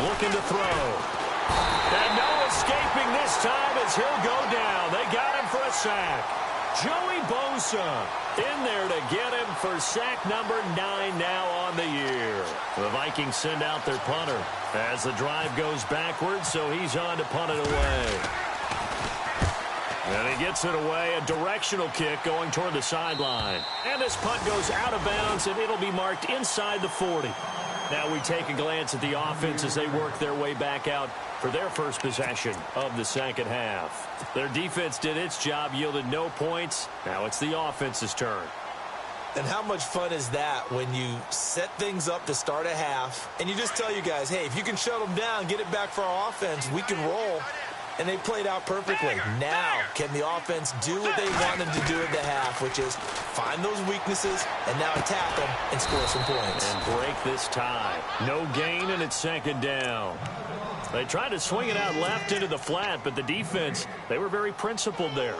looking to throw. And no escaping this time as he'll go down. They got him for a sack. Joey Bosa in there to get him for sack number 9 now on the year. The Vikings send out their punter as the drive goes backwards, so he's on to punt it away. And he gets it away, a directional kick going toward the sideline. And this punt goes out of bounds, and it'll be marked inside the 40. Now we take a glance at the offense as they work their way back out for their first possession of the second half. Their defense did its job, yielded no points. Now it's the offense's turn. And how much fun is that when you set things up to start a half, and you just tell you guys, hey, if you can shut them down, get it back for our offense, we can roll. And they played out perfectly. Now, can the offense do what they wanted to do at the half, which is find those weaknesses and now attack them and score some points. And break this tie. No gain, and it's second down. They tried to swing it out left into the flat, but the defense, they were very principled there.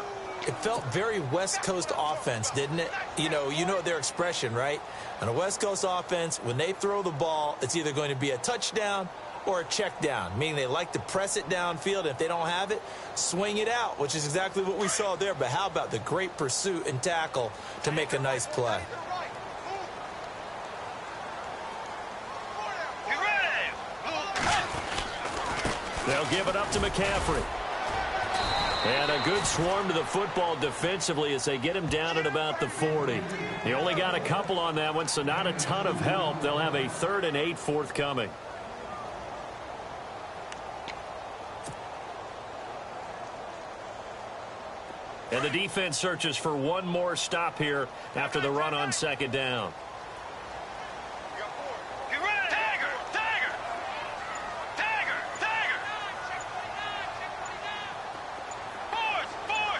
It felt very West Coast offense, didn't it? You know their expression, right? On a West Coast offense, when they throw the ball, it's either going to be a touchdown or a check down, meaning they like to press it downfield. If they don't have it, swing it out, which is exactly what we saw there. But how about the great pursuit and tackle to make a nice play? They'll give it up to McCaffrey. And a good swarm to the football defensively as they get him down at about the 40. He only got a couple on that one, so not a ton of help. They'll have a 3rd and 8 forthcoming. And the defense searches for one more stop here after the run on second down.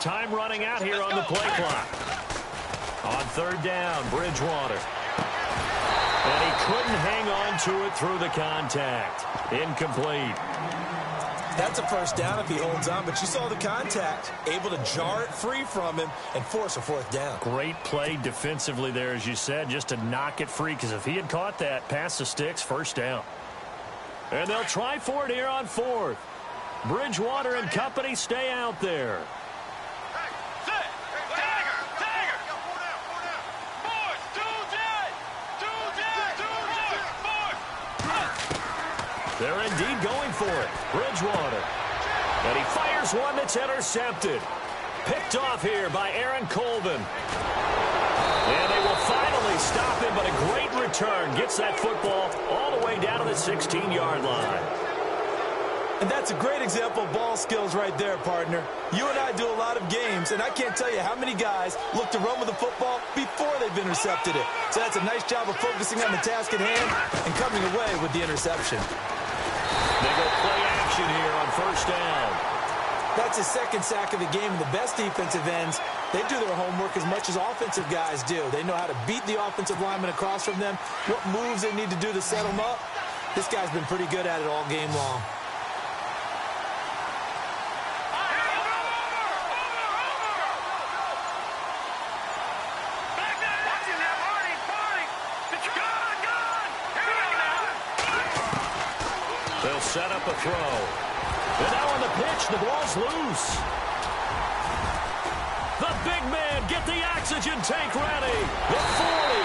Time running out here on the play clock. On 3rd down, Bridgewater. And he couldn't hang on to it through the contact. Incomplete. That's a first down if he holds on, but you saw the contact. Able to jar it free from him and force a 4th down. Great play defensively there, as you said, just to knock it free, because if he had caught that, past the sticks, first down. And they'll try for it here on 4th. Bridgewater and company stay out there. They're indeed going for it. Bridgewater. And he fires one that's intercepted. Picked off here by Aaron Colvin. And they will finally stop him, but a great return. Gets that football all the way down to the 16-yard line. And that's a great example of ball skills right there, partner. You and I do a lot of games, and I can't tell you how many guys look to run with the football before they've intercepted it. So that's a nice job of focusing on the task at hand and coming away with the interception. They go play action here on 1st down. That's his 2nd sack of the game. The best defensive ends, they do their homework as much as offensive guys do. They know how to beat the offensive lineman across from them, what moves they need to do to set them up. This guy's been pretty good at it all game long. They'll set up a throw. And now on the pitch, the ball's loose. The big man, get the oxygen tank ready. The 40.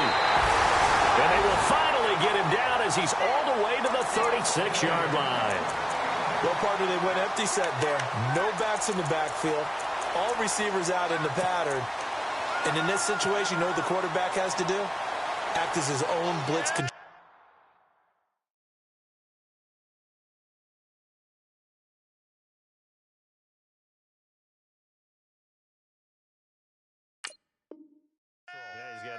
And they will finally get him down as he's all the way to the 36-yard line. Well, partner, they went empty set there. No backs in the backfield. All receivers out in the pattern. And in this situation, you know what the quarterback has to do? Act as his own blitz control.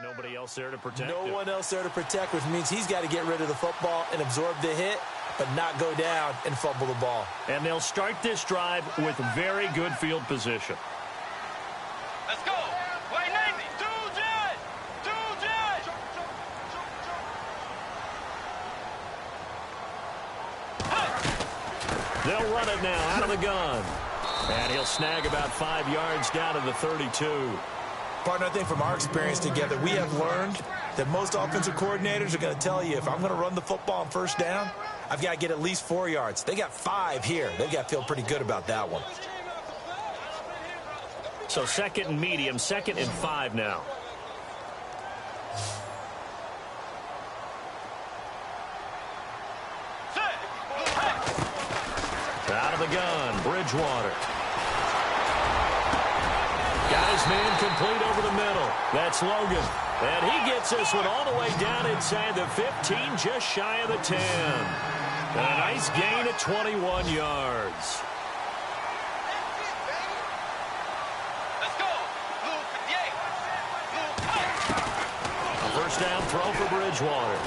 Nobody else there to protect him. No one else there to protect, which means he's got to get rid of the football and absorb the hit, but not go down and fumble the ball. And they'll start this drive with very good field position. Let's go. Wait, Navy. They'll run it now out of the gun. And he'll snag about 5 yards down to the 32. Partner, I think from our experience together, we have learned that most offensive coordinators are going to tell you, if I'm going to run the football on 1st down, I've got to get at least 4 yards. They got 5 here. They've got to feel pretty good about that one. So 2nd and medium, 2nd and 5 now. Out of the gun, Bridgewater. Got his man complete over the middle. That's Logan. And he gets this one all the way down inside the 15, just shy of the 10. And a nice gain of 21 yards. Let's go. A first down throw for Bridgewater.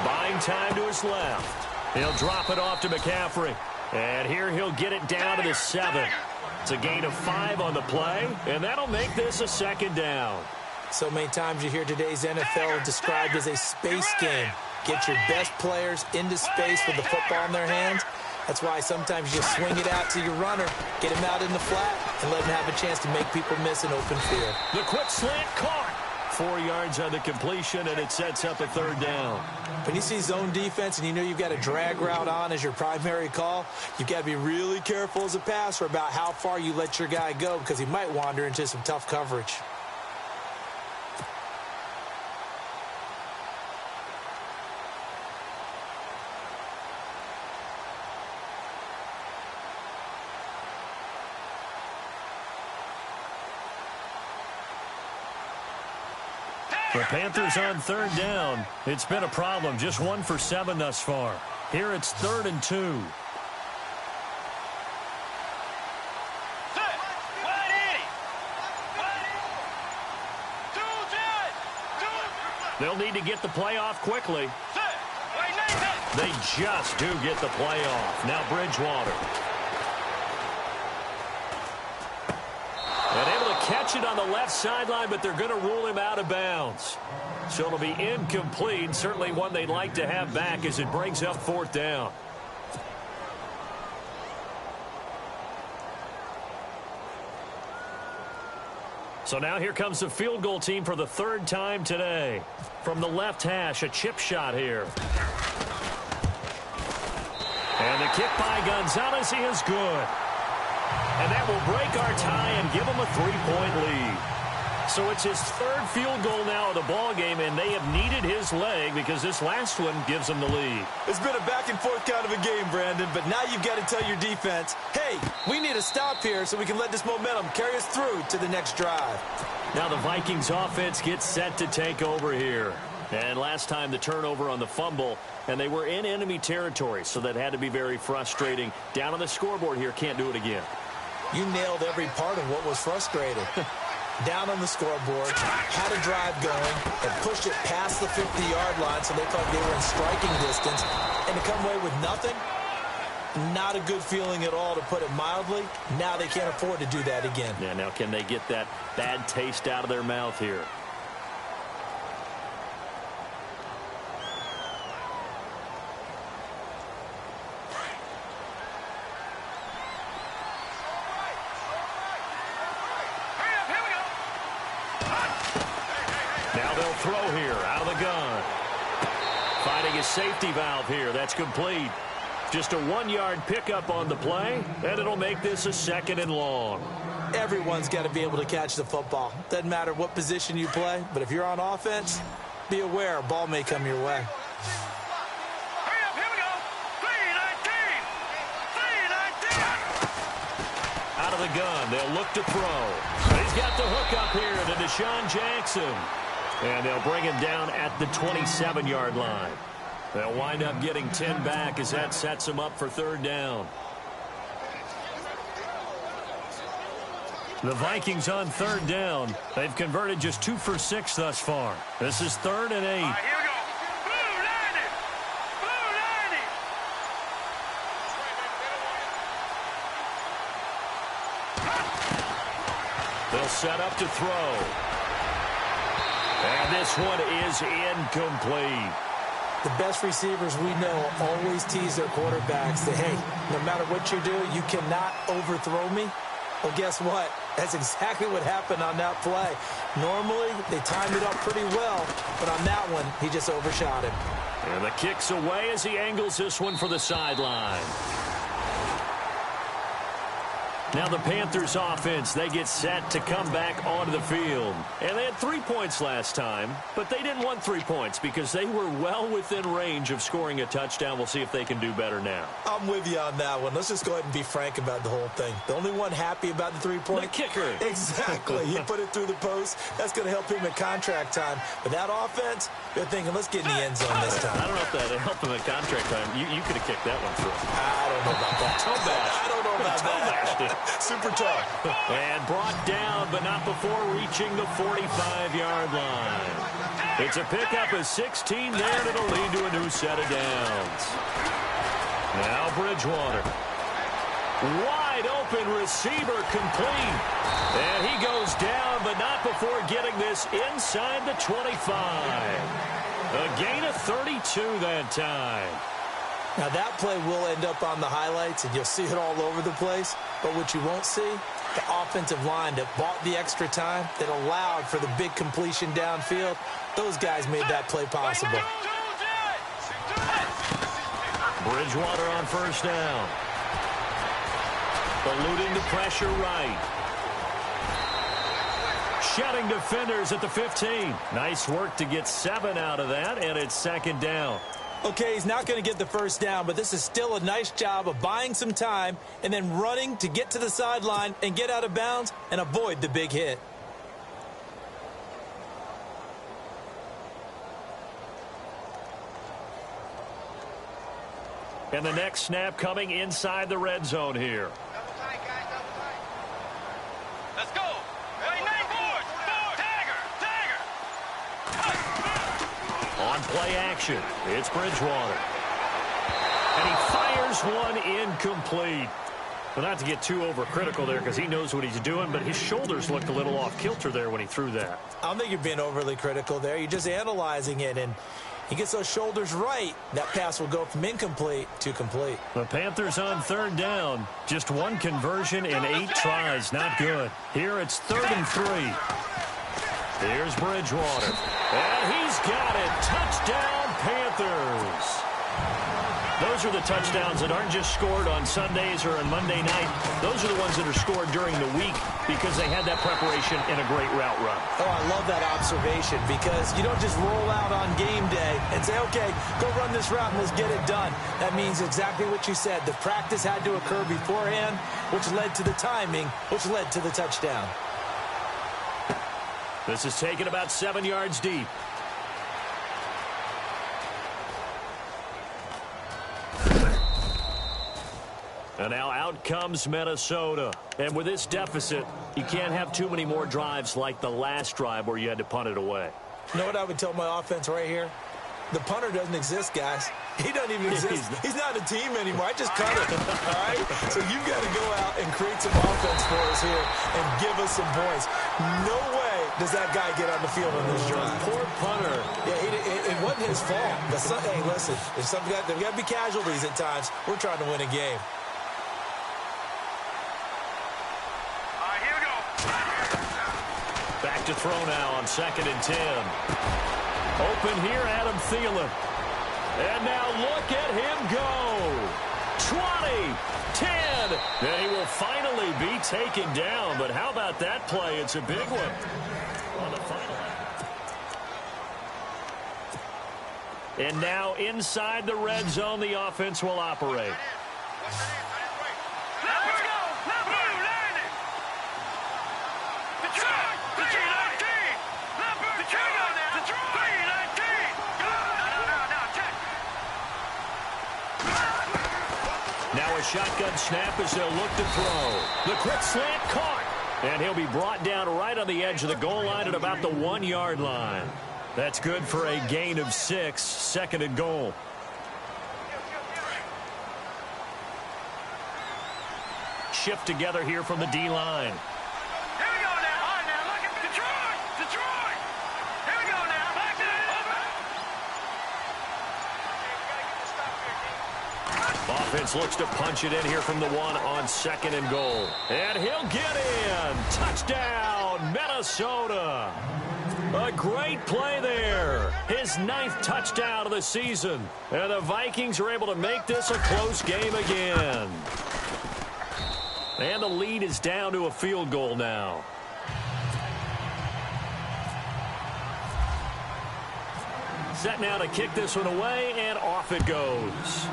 Buying time to his left. He'll drop it off to McCaffrey. And here he'll get it down to the 7. It's a gain of 5 on the play, and that'll make this a 2nd down. So many times you hear today's NFL described as a space game. Get your best players into space with the football in their hands. That's why sometimes you just swing it out to your runner, get him out in the flat, and let him have a chance to make people miss an open field. The quick slant caught. 4 yards on the completion, and it sets up a 3rd down. When you see zone defense and you know you've got a drag route on as your primary call, you've got to be really careful as a passer about how far you let your guy go because he might wander into some tough coverage. The Panthers on 3rd down. It's been a problem. Just 1 for 7 thus far. Here it's 3rd and 2. They'll need to get the play off quickly. They just do get the play off. Now Bridgewater. And able to catch it on the left sideline, but they're going to rule him out of bounds. So it'll be incomplete. Certainly one they'd like to have back as it brings up 4th down. So now here comes the field goal team for the 3rd time today. From the left hash, a chip shot here. And the kick by Gonzalez is good. And that will break our tie and give them a 3-point lead. So it's his 3rd field goal now of the ball game, and they have needed his leg because this last one gives them the lead. It's been a back-and-forth kind of a game, Brandon, but now you've got to tell your defense, hey, we need a stop here so we can let this momentum carry us through to the next drive. Now the Vikings offense gets set to take over here. And last time the turnover on the fumble, and they were in enemy territory, so that had to be very frustrating. Down on the scoreboard here, can't do it again. You nailed every part of what was frustrating. Down on the scoreboard, had a drive going, and pushed it past the 50-yard line so they thought they were in striking distance, and to come away with nothing, not a good feeling at all, to put it mildly. Now they can't afford to do that again. Yeah, now can they get that bad taste out of their mouth here? Now they'll throw here out of the gun. Finding a safety valve here. That's complete. Just a 1-yard pickup on the play, and it'll make this a 2nd and long. Everyone's got to be able to catch the football. Doesn't matter what position you play, but if you're on offense, be aware a ball may come your way. Out of the gun, they'll look to throw. He's got the hook up here to Deshaun Jackson. And they'll bring him down at the 27-yard line. They'll wind up getting 10 back as that sets them up for 3rd down. The Vikings on 3rd down. They've converted just 2 for 6 thus far. This is 3rd and 8. Here we go. Blue 90. Blue 90. They'll set up to throw. And this one is incomplete. The best receivers we know always tease their quarterbacks that, hey, no matter what you do, you cannot overthrow me. Well, guess what? That's exactly what happened on that play. Normally, they timed it up pretty well, but on that one, he just overshot him. And the kick's away as he angles this one for the sideline. Now the Panthers offense, they get set to come back onto the field. And they had 3 points last time, but they didn't want 3 points because they were well within range of scoring a touchdown. We'll see if they can do better now. I'm with you on that one. Let's just go ahead and be frank about the whole thing. The only one happy about the 3-point? The kicker. Exactly. He put it through the post. That's going to help him at contract time. But that offense, they're thinking, let's get in the end zone this time. I don't know if that helped him at contract time. You could have kicked that one through. I don't know about that. I don't know about that. Super tough. And brought down, but not before reaching the 45-yard line. It's a pickup of 16 there, and it'll lead to a new set of downs. Now Bridgewater. Wide open receiver complete. And he goes down, but not before getting this inside the 25. A gain of 32 that time. Now, that play will end up on the highlights, and you'll see it all over the place. But what you won't see, the offensive line that bought the extra time, that allowed for the big completion downfield, those guys made that play possible. Bridgewater on first down. Eluding the pressure right. Shedding defenders at the 15. Nice work to get 7 out of that, and it's second down. Okay, he's not going to get the first down, but this is still a nice job of buying some time and then running to get to the sideline and get out of bounds and avoid the big hit. And the next snap coming inside the red zone here. Double tight, guys, double tight. Let's go. Wait, nine boards. Tagger. On play action, it's Bridgewater. And he fires one incomplete. Well, not to get too overcritical there because he knows what he's doing, but his shoulders looked a little off kilter there when he threw that. I don't think you're being overly critical there. You're just analyzing it, and he gets those shoulders right. That pass will go from incomplete to complete. The Panthers on third down. Just one conversion in 8 tries. Not good. Here it's 3rd and 3. Here's Bridgewater. And he's got it. Touchdown, Panthers. Those are the touchdowns that aren't just scored on Sundays or on Monday night. Those are the ones that are scored during the week because they had that preparation in a great route run. Oh, I love that observation because you don't just roll out on game day and say, okay, go run this route and let's get it done. That means exactly what you said. The practice had to occur beforehand, which led to the timing, which led to the touchdown. This is taken about 7 yards deep. And now out comes Minnesota. And with this deficit, you can't have too many more drives like the last drive where you had to punt it away. You know what I would tell my offense right here? The punter doesn't exist, guys. He doesn't even exist. He's not a team anymore. I just cut it, all right? So you've got to go out and create some offense for us here and give us some points. No way does that guy get on the field on this drive. Poor punter. Yeah, it wasn't his fault. But hey, listen, there's got to be casualties at times. We're trying to win a game. Back to throw now on 2nd and 10. Open here, Adam Thielen. And now look at him go. 20, 10. Then he will finally be taken down. But how about that play? It's a big one. On the final. And now inside the red zone, the offense will operate. Now a shotgun snap as they'll look to throw. The quick slant caught. And he'll be brought down right on the edge of the goal line at about the 1-yard line. That's good for a gain of 6, 2nd and goal. Shift together here from the D-line. Here we go now. All right, now look at Detroit. Detroit. Here we go now. Back to the open. On Offense looks to punch it in here from the 1 on 2nd and goal. And he'll get in. Touchdown, Minnesota. A great play there. His 9th touchdown of the season. And the Vikings are able to make this a close game again. And the lead is down to a field goal now. Set now to kick this one away, and off it goes.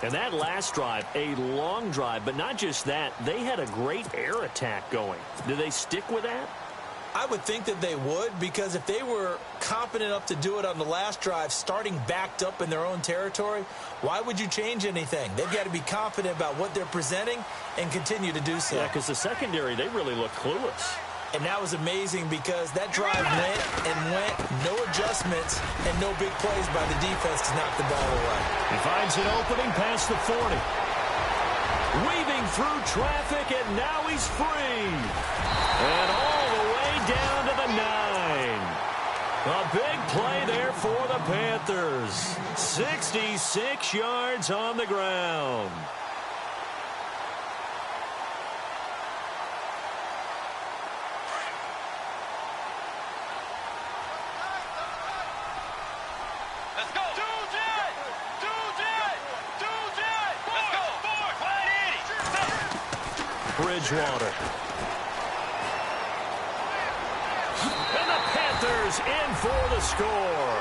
And that last drive, a long drive, but not just that, they had a great air attack going. Do they stick with that? I would think that they would, because if they were confident enough to do it on the last drive, starting backed up in their own territory, why would you change anything? They've got to be confident about what they're presenting and continue to do so. Yeah, because the secondary, they really look clueless. And that was amazing because that drive went and went, no adjustments, and no big plays by the defense to knock the ball away. He finds an opening past the 40. Weaving through traffic, and now he's free. And all the way down to the 9. A big play there for the Panthers. 66 yards on the ground. Bridgewater. And the Panthers in for the score.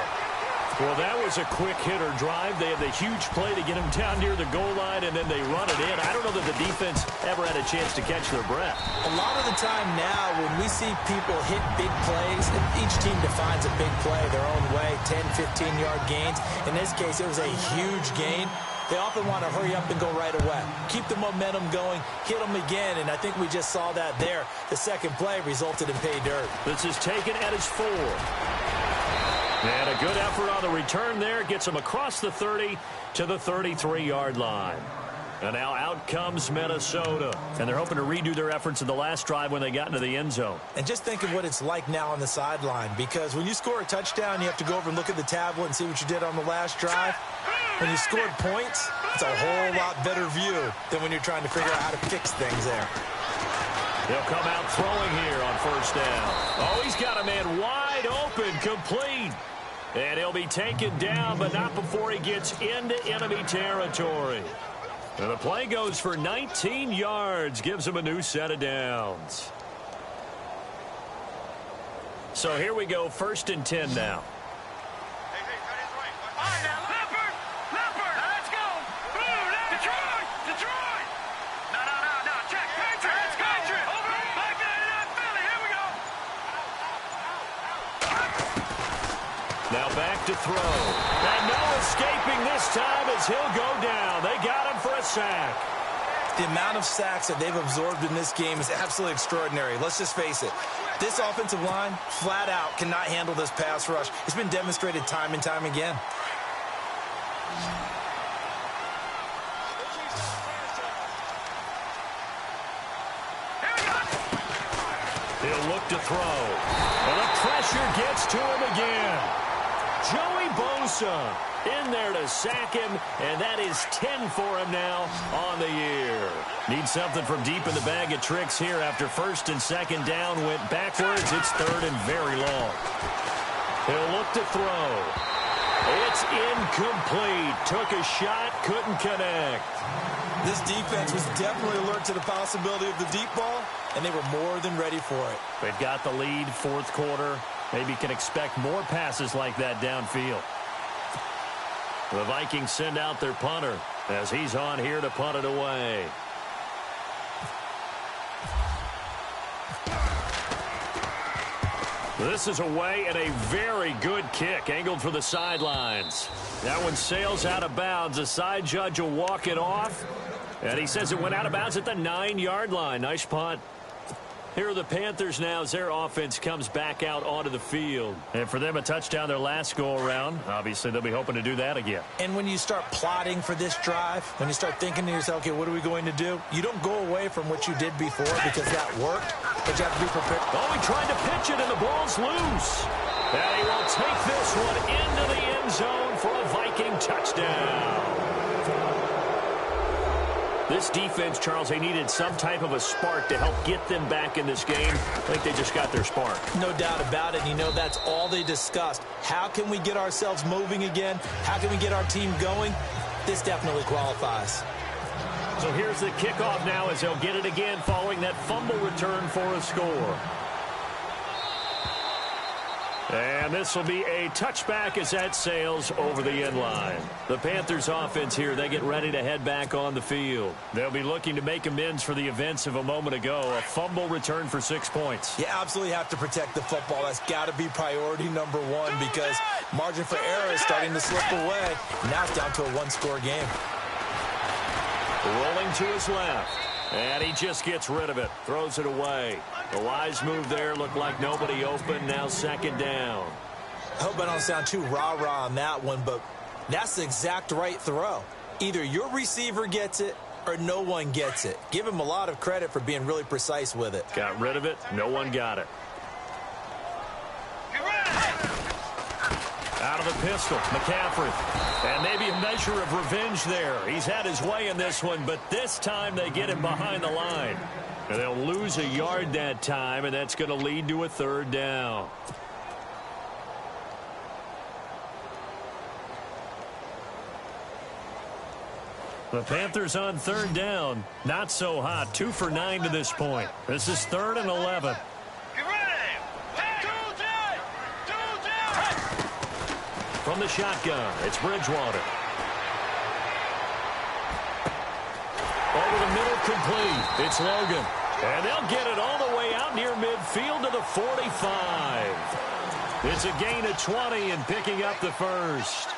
Well, that was a quick hitter drive. They had the huge play to get him down near the goal line, and then they run it in. I don't know that the defense ever had a chance to catch their breath. A lot of the time now when we see people hit big plays, and each team defines a big play their own way, 10, 15-yard gains. In this case, it was a huge gain. They often want to hurry up and go right away. Keep the momentum going, hit them again, and I think we just saw that there. The second play resulted in pay dirt. This is taken at his 4. And a good effort on the return there. Gets him across the 30 to the 33-yard line. And now out comes Minnesota. And they're hoping to redo their efforts in the last drive when they got into the end zone. And just think of what it's like now on the sideline, because when you score a touchdown, you have to go over and look at the tablet and see what you did on the last drive. When you scored points, it's a whole lot better view than when you're trying to figure out how to fix things there. He'll come out throwing here on first down. Oh, he's got a man wide open, complete. And he'll be taken down, but not before he gets into enemy territory. And the play goes for 19 yards, gives him a new set of downs. So here we go, 1st and 10 now. Now back to throw. And no escaping this time as he'll go down. They got him for a sack. The amount of sacks that they've absorbed in this game is absolutely extraordinary. Let's just face it. This offensive line, flat out, cannot handle this pass rush. It's been demonstrated time and time again. He'll look to throw. And the pressure gets to him again. Joey Bosa in there to sack him, and that is 10 for him now on the year. Needs something from deep in the bag of tricks here after 1st and 2nd down went backwards. It's 3rd and very long. He'll look to throw. It's incomplete. Took a shot, couldn't connect. This defense was definitely alert to the possibility of the deep ball, and they were more than ready for it. They've got the lead, 4th quarter. Maybe can expect more passes like that downfield. The Vikings send out their punter as he's on here to punt it away. This is away and a very good kick angled for the sidelines. That one sails out of bounds. The side judge will walk it off. And he says it went out of bounds at the 9-yard line. Nice punt. Here are the Panthers now as their offense comes back out onto the field. And for them, a touchdown their last go-around. Obviously, they'll be hoping to do that again. And when you start plotting for this drive, when you start thinking to yourself, okay, what are we going to do? You don't go away from what you did before because that worked, but you have to be prepared. Oh, he tried to pitch it, and the ball's loose. And he will take this one into the end zone for a Viking touchdown. This defense, Charles, they needed some type of a spark to help get them back in this game. I think they just got their spark. No doubt about it. And you know, that's all they discussed. How can we get ourselves moving again? How can we get our team going? This definitely qualifies. So here's the kickoff now as they'll get it again following that fumble return for a score. And this will be a touchback as that sails over the end line. The Panthers offense here, they get ready to head back on the field. They'll be looking to make amends for the events of a moment ago. A fumble return for 6 points. You absolutely have to protect the football. That's got to be priority number one because margin for error is starting to slip away. Now it's down to a one-score game. Rolling to his left. And he just gets rid of it. Throws it away. The wise move there. Looked like nobody open. Now second down. I hope I don't sound too rah-rah on that one, but that's the exact right throw. Either your receiver gets it or no one gets it. Give him a lot of credit for being really precise with it. Got rid of it. No one got it. Out of the pistol, McCaffrey. And maybe a measure of revenge there. He's had his way in this one, but this time they get him behind the line. And they'll lose a yard that time, and that's going to lead to a third down. The Panthers on third down. Not so hot. 2 for 9 to this point. This is 3rd and 11. From the shotgun, it's Bridgewater. Over the middle, complete. It's Logan. And they'll get it all the way out near midfield to the 45. It's a gain of 20 and picking up the first.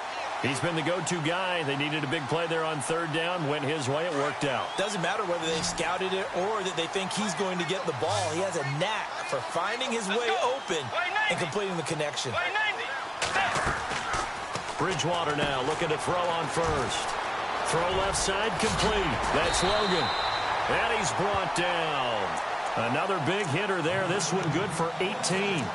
He's been the go-to guy. They needed a big play there on third down. Went his way. It worked out. Doesn't matter whether they've scouted it or that they think he's going to get the ball. He has a knack for finding his way open and completing the connection. Bridgewater now looking to throw on first. Throw left side complete. That's Logan. And he's brought down. Another big hitter there. This one good for 18.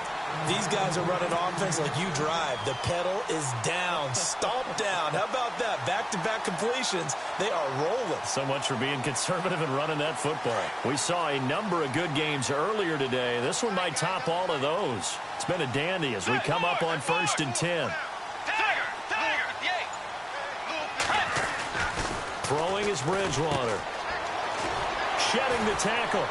These guys are running offense like you drive. The pedal is down. Stomp down. How about that? Back-to-back completions. They are rolling. So much for being conservative and running that football. We saw a number of good games earlier today. This one might top all of those. It's been a dandy as we come up on 1st and 10. Throwing is Bridgewater. Shedding the tackle.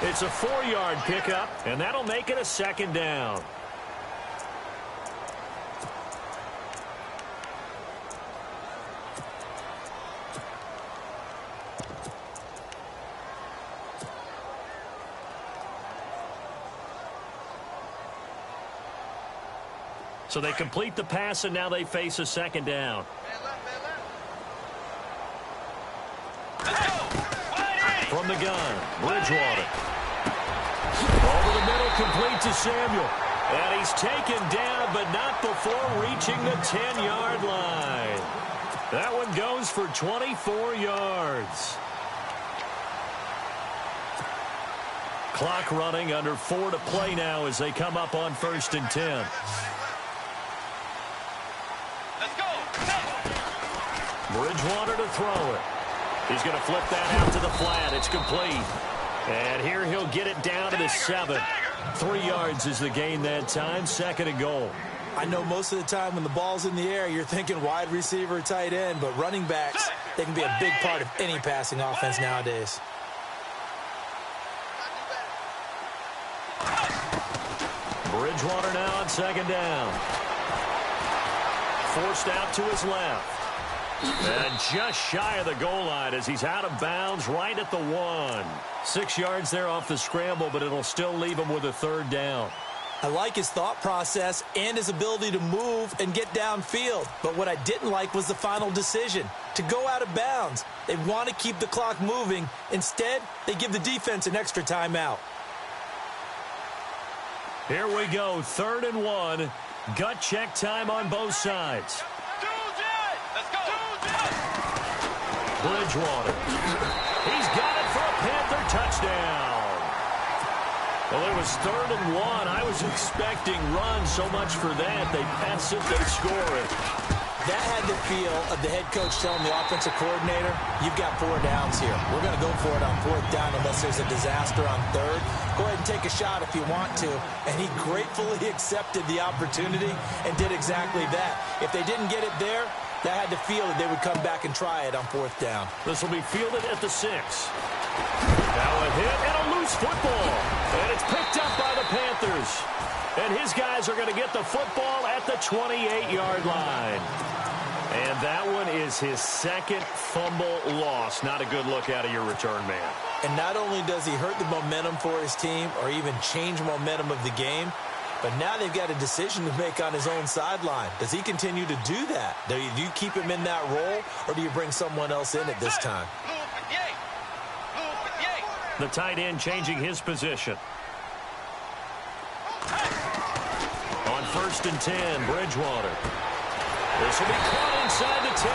It's a 4-yard pickup, and that'll make it a second down. So they complete the pass, and now they face a second down. From the gun, Bridgewater. Over the middle, complete to Samuel. And he's taken down, but not before reaching the 10-yard line. That one goes for 24 yards. Clock running, under 4 to play now as they come up on 1st and 10. Let's go. Bridgewater to throw it. He's going to flip that out to the flat. It's complete. And here he'll get it down to the 7. 3 yards is the gain that time. 2nd and goal. I know most of the time when the ball's in the air, you're thinking wide receiver, tight end, but running backs, they can be a big part of any passing offense nowadays. Bridgewater now on 2nd down. Forced out to his left. And just shy of the goal line as he's out of bounds right at the 1. 6 yards there off the scramble, but it'll still leave him with a 3rd down. I like his thought process and his ability to move and get downfield. But what I didn't like was the final decision, to go out of bounds. They want to keep the clock moving. Instead, they give the defense an extra timeout. Here we go, 3rd and 1. Gut check time on both sides. Let's go. Bridgewater. He's got it for a Panther touchdown. Well, it was 3rd and 1. I was expecting runs, so much for that. They pass it, they score it. That had the feel of the head coach telling the offensive coordinator, you've got 4 downs here. We're going to go for it on 4th down unless there's a disaster on 3rd. Go ahead and take a shot if you want to. And he gratefully accepted the opportunity and did exactly that. If they didn't get it there, that had the feel that they would come back and try it on 4th down. This will be fielded at the 6. Now a hit and a loose football. And it's picked up by the Panthers. And his guys are going to get the football at the 28-yard line. And that one is his 2nd fumble loss. Not a good look out of your return man. And not only does he hurt the momentum for his team or even change momentum of the game, but now they've got a decision to make on his own sideline. Does he continue to do that? Do you keep him in that role, or do you bring someone else in at this time? The tight end changing his position. On 1st and 10, Bridgewater. This will be caught inside the 10.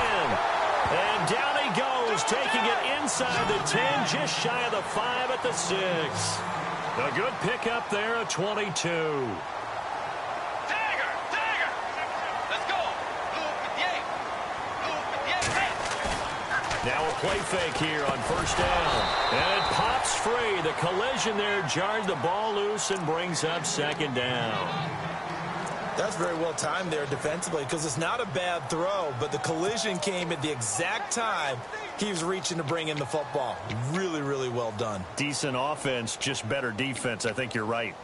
And down he goes, taking it inside the 10, just shy of the 5 at the 6. A good pickup there at 22. Now a play fake here on 1st down. And it pops free. The collision there jarred the ball loose and brings up 2nd down. That's very well timed there defensively because it's not a bad throw, but the collision came at the exact time he was reaching to bring in the football. Really, really well done. Decent offense, just better defense. I think you're right.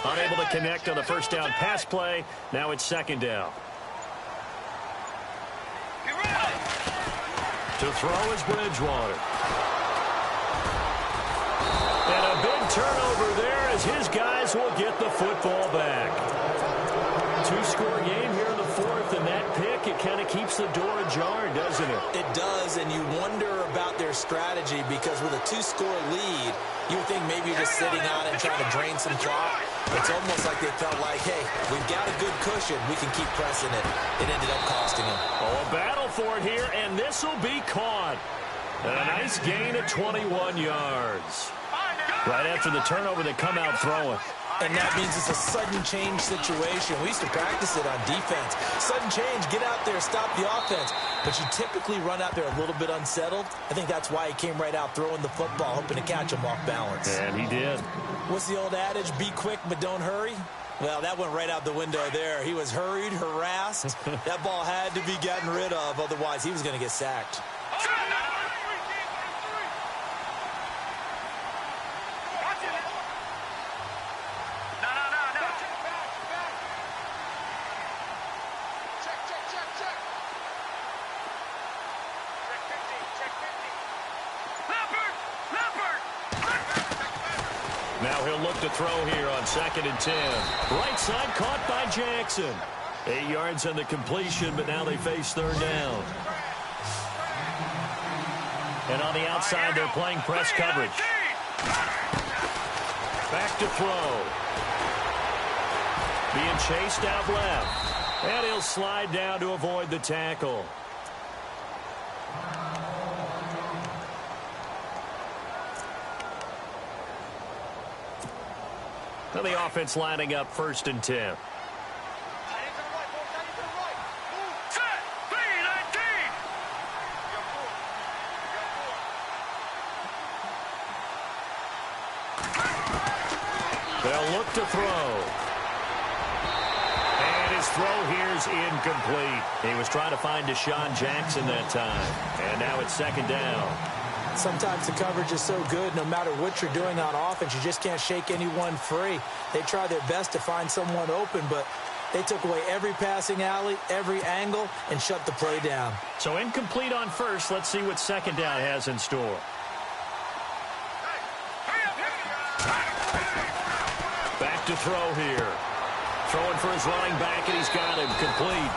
Unable to connect on the 1st down pass play. Now it's 2nd down. To throw is Bridgewater. And a big turnover there as his guys will get the football back. 2-score game here in the 4th, and that pick, it kind of keeps the door ajar, doesn't it? It does, and you wonder about their strategy because with a 2-score lead, you would think maybe you're just sitting on it and trying to drain some clock. It's almost like they felt like, hey, we've got a good cushion. We can keep pressing it. It ended up costing them. Oh, a battle for it here, and this will be caught. And a nice gain of 21 yards. Right after the turnover, they come out throwing. And that means it's a sudden change situation. We used to practice it on defense. Sudden change, get out there, stop the offense. But you typically run out there a little bit unsettled. I think that's why he came right out throwing the football, hoping to catch him off balance. And he did. What's the old adage? Be quick, but don't hurry? Well, that went right out the window there. He was hurried, harassed. That ball had to be gotten rid of. Otherwise, he was going to get sacked. Now he'll look to throw here on 2nd and 10. Right side caught by Jackson. 8 yards on the completion, but now they face 3rd down. And on the outside, they're playing press coverage. Back to throw. Being chased out left. And he'll slide down to avoid the tackle. Now the offense lining up 1st and 10. They'll look to throw. And his throw here is incomplete. He was trying to find Deshaun Jackson that time. And now it's 2nd down. Sometimes the coverage is so good, no matter what you're doing on offense, you just can't shake anyone free. They try their best to find someone open, but They took away every passing alley, every angle, and shut the play down. So incomplete on first. Let's see what second down has in store. Back to throw here. Throwing for his running back, and he's got him complete.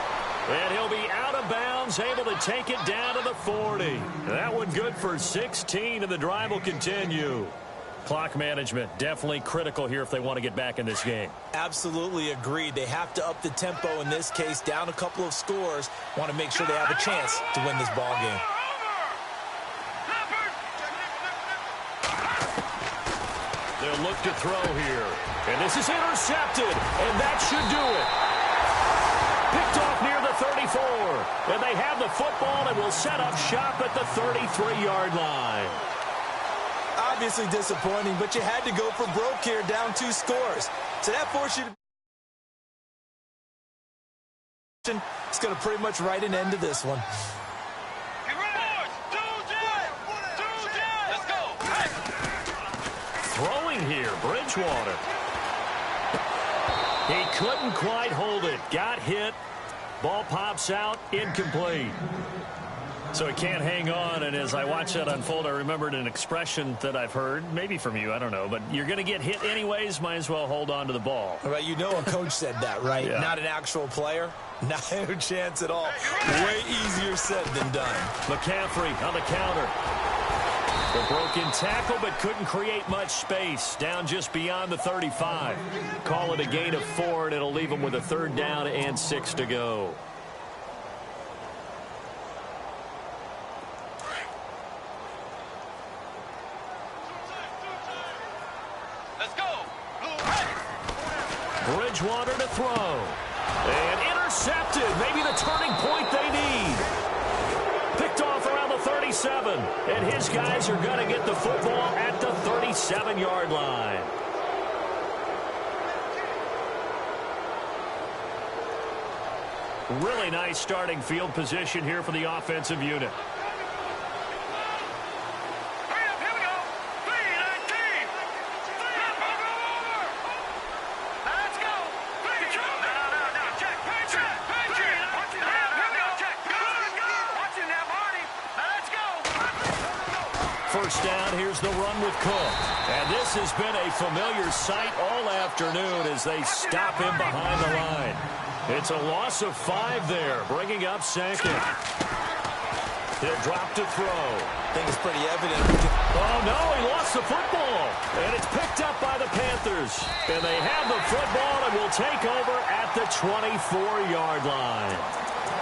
And he'll be out of bounds, able to take it down to the 40. That one good for 16, and the drive will continue. Clock management, definitely critical here if they want to get back in this game. Absolutely agreed. They have to up the tempo in this case, down a couple of scores. Want to make sure they have a chance to win this ball game. They'll look to throw here. And this is intercepted, and that should do it. Picked off near the 34. And they have the football and will set up shop at the 33-yard line. Obviously disappointing, but you had to go for broke here, down 2 scores. So that forced you to... It's going to pretty much write an end to this one. Throwing here, Bridgewater. He couldn't quite hold it. Got hit. Ball pops out, incomplete. So he can't hang on, and as I watch that unfold, I remembered an expression that I've heard, maybe from you, I don't know, but you're going to get hit anyways, might as well hold on to the ball. Right, you know a coach said that, right? Yeah. Not an actual player. Not a chance at all. Way easier said than done. McCaffrey on the counter. The broken tackle, but couldn't create much space. Down just beyond the 35. Call it a gain of 4, and it'll leave them with a 3rd down and 6 to go. Bridgewater to throw. And intercepted. Maybe the turning point they need. Picked off around the 37. And his guys are going to get the football at the 37-yard line. Really nice starting field position here for the offensive unit. First down, here's the run with Cook. And this has been a familiar sight all afternoon as they stop him behind the line. It's a loss of 5 there, bringing up 2nd. He'll drop to throw. I think it's pretty evident. Oh, no, he lost the football. And it's picked up by the Panthers. And they have the football and will take over at the 24-yard line.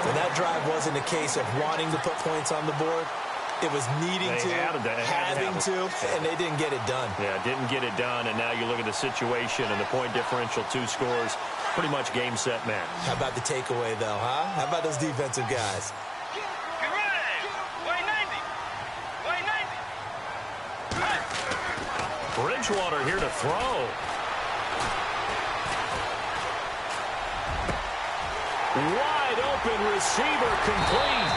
And that drive wasn't a case of wanting to put points on the board. It was needing having to, and they didn't get it done. Yeah, didn't get it done, and now you look at the situation and the point differential, 2 scores, pretty much game, set, match. How about the takeaway, though, huh? How about those defensive guys? Get ready! Way 90! Bridgewater here to throw. Wide open receiver complete.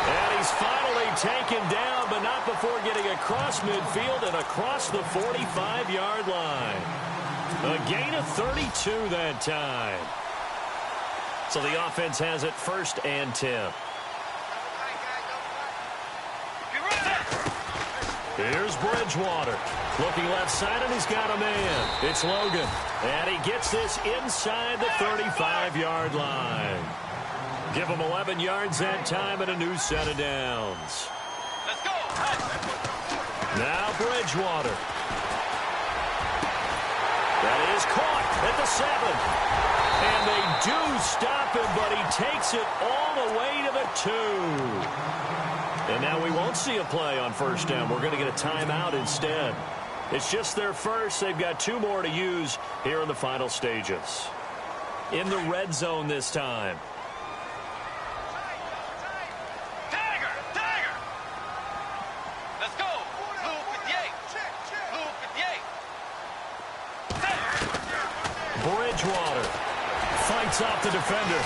And he's finally taken down, but not before getting across midfield and across the 45-yard line. A gain of 32 that time. So the offense has it 1st and 10. Here's Bridgewater. Looking left side, and he's got a man. It's Logan. And he gets this inside the 35-yard line. Give him 11 yards that time and a new set of downs. Let's go. Now Bridgewater. That is caught at the 7. And they do stop him, but he takes it all the way to the 2. And now we won't see a play on 1st down. We're going to get a timeout instead. It's just their first. They've got 2 more to use here in the final stages. In the red zone this time. Bridgewater fights off the defender.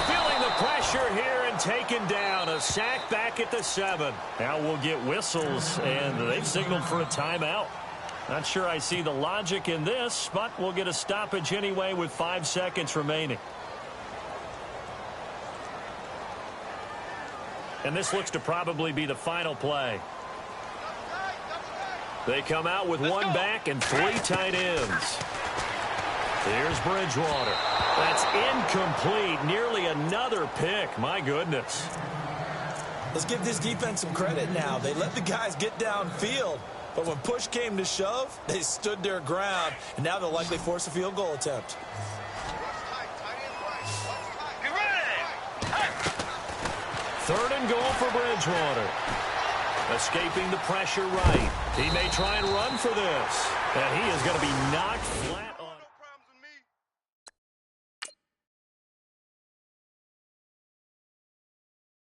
Feeling the pressure here and taken down. A sack back at the 7. Now we'll get whistles, and they've signaled for a timeout. Not sure I see the logic in this, but we'll get a stoppage anyway with 5 seconds remaining. And this looks to probably be the final play. They come out with one back and 3 tight ends. Here's Bridgewater. That's incomplete. Nearly another pick. My goodness. Let's give this defense some credit now. They let the guys get downfield. But when push came to shove, they stood their ground. And now they'll likely force a field goal attempt. Get ready. Hey. 3rd and goal for Bridgewater. Escaping the pressure right. He may try and run for this. And he is going to be knocked flat.